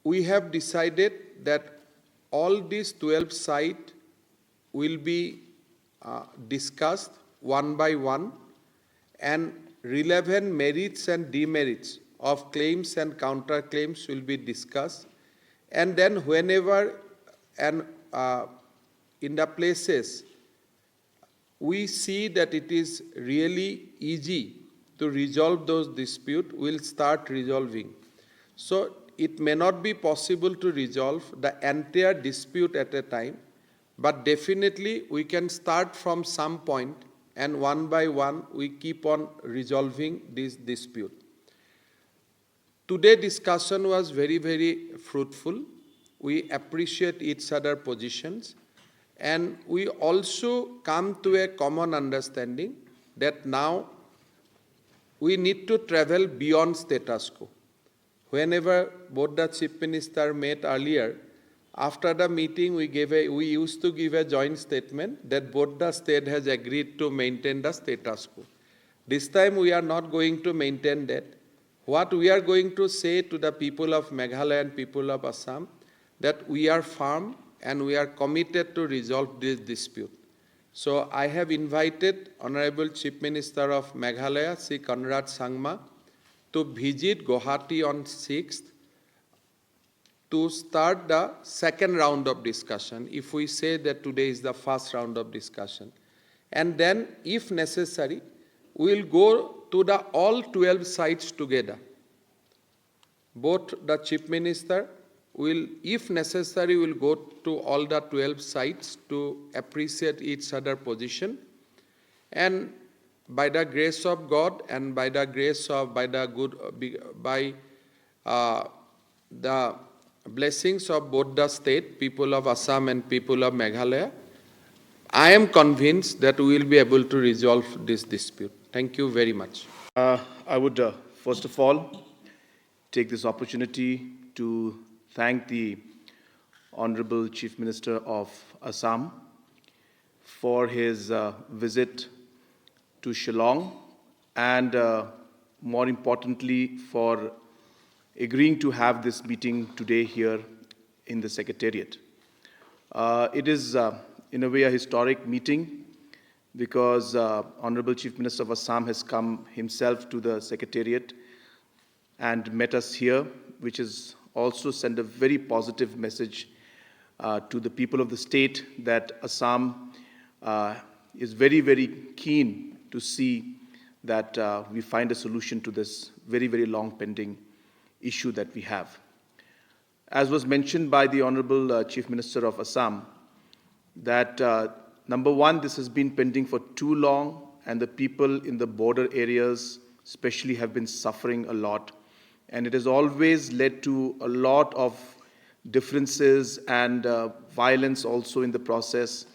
we have decided that all these 12 sites will be discussed one by one, and relevant merits and demerits of claims and counterclaims will be discussed. And then whenever and in the places we see that it is really easy to resolve those disputes, we'll start resolving. So it may not be possible to resolve the entire dispute at a time, but definitely we can start from some point, and one by one we keep on resolving this dispute. Today's discussion was very, very fruitful. We appreciate each other's positions, and we also come to a common understanding that now we need to travel beyond status quo. Whenever both the Chief Minister met earlier, after the meeting we used to give a joint statement that both the state has agreed to maintain the status quo. This time we are not going to maintain that. What we are going to say to the people of Meghalaya and people of Assam, that we are firm and we are committed to resolve this dispute. So I have invited Honorable Chief Minister of Meghalaya, Sri Conrad Sangma, to visit Guwahati on 6th to start the second round of discussion, if we say that today is the first round of discussion. And then, if necessary, we will go to the all 12 sites together. Both the Chief Minister will, if necessary, will go to all the 12 sites to appreciate each other's position. And by the grace of God and by the grace of, the blessings of both the state, people of Assam and people of Meghalaya, I am convinced that we will be able to resolve this dispute. Thank you very much. I would first of all take this opportunity to thank the Honorable Chief Minister of Assam for his visit to Shillong, and more importantly for agreeing to have this meeting today here in the Secretariat. It is in a way a historic meeting because Honorable Chief Minister of Assam has come himself to the Secretariat and met us here, which has also sent a very positive message to the people of the state that Assam is very, very keen to see that we find a solution to this very, very long pending issue that we have. As was mentioned by the Honorable Chief Minister of Assam, that number one, this has been pending for too long, and the people in the border areas especially have been suffering a lot. And it has always led to a lot of differences and violence also in the process.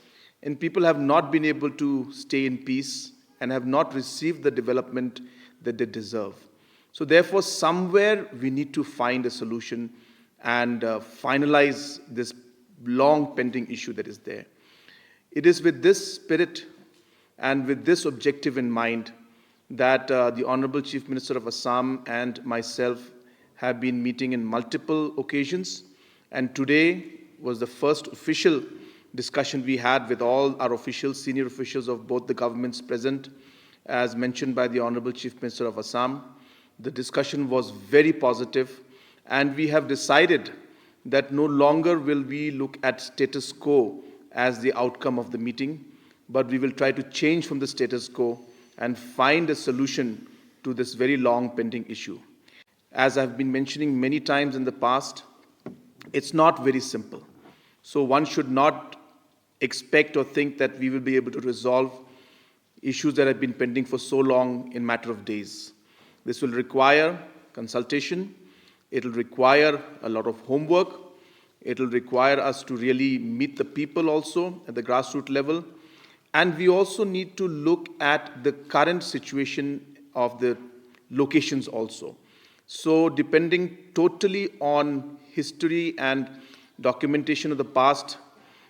And people have not been able to stay in peace and have not received the development that they deserve. So therefore, somewhere we need to find a solution and finalize this long pending issue that is there. It is with this spirit and with this objective in mind that the Honorable Chief Minister of Assam and myself have been meeting in multiple occasions, and today was the first official discussion we had with all our officials, senior officials of both the governments present, as mentioned by the Honorable Chief Minister of Assam. The discussion was very positive, and we have decided that no longer will we look at status quo as the outcome of the meeting, but we will try to change from the status quo and find a solution to this very long pending issue. As I've been mentioning many times in the past, it's not very simple. So one should not expect or think that we will be able to resolve issues that have been pending for so long in a matter of days. This will require consultation, it will require a lot of homework, it will require us to really meet the people also at the grassroots level, and we also need to look at the current situation of the locations also. So depending totally on history and documentation of the past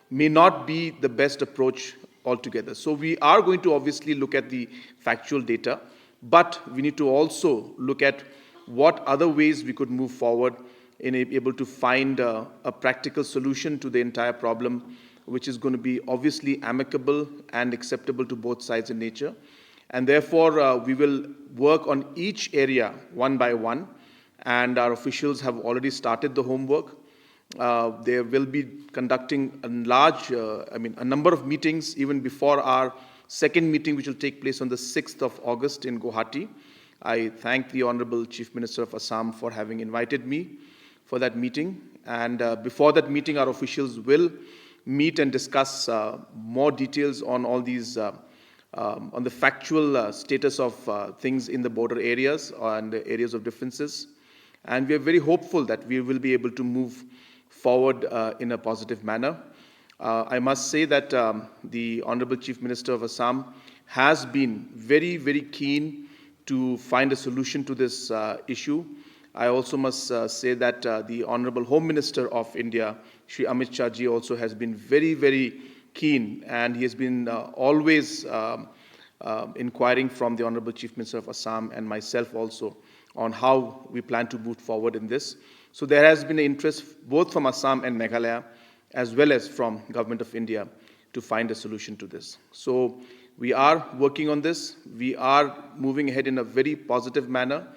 may not be the best approach altogether. So we are going to obviously look at the factual data, but we need to also look at what other ways we could move forward able to find a practical solution to the entire problem, which is going to be obviously amicable and acceptable to both sides in nature. And therefore, we will work on each area one by one, and our officials have already started the homework. They will be conducting a number of meetings even before our second meeting, which will take place on the 6th of August in Guwahati. I thank the Honorable Chief Minister of Assam for having invited me for that meeting. And before that meeting, our officials will meet and discuss more details on all these, on the factual status of things in the border areas and the areas of differences. And we are very hopeful that we will be able to move forward in a positive manner. I must say that the Honorable Chief Minister of Assam has been very, very keen to find a solution to this issue. I also must say that the Honorable Home Minister of India, Shri Amit Shah ji, also has been very, very keen, and he has been always inquiring from the Honorable Chief Minister of Assam and myself also on how we plan to move forward in this. So there has been an interest both from Assam and Meghalaya as well as from Government of India to find a solution to this. So we are working on this. We are moving ahead in a very positive manner.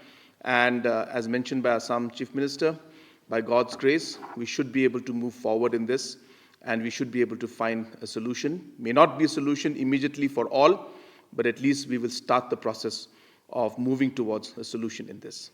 And as mentioned by Assam Chief Minister, by God's grace, we should be able to move forward in this, and we should be able to find a solution. May not be a solution immediately for all, but at least we will start the process of moving towards a solution in this.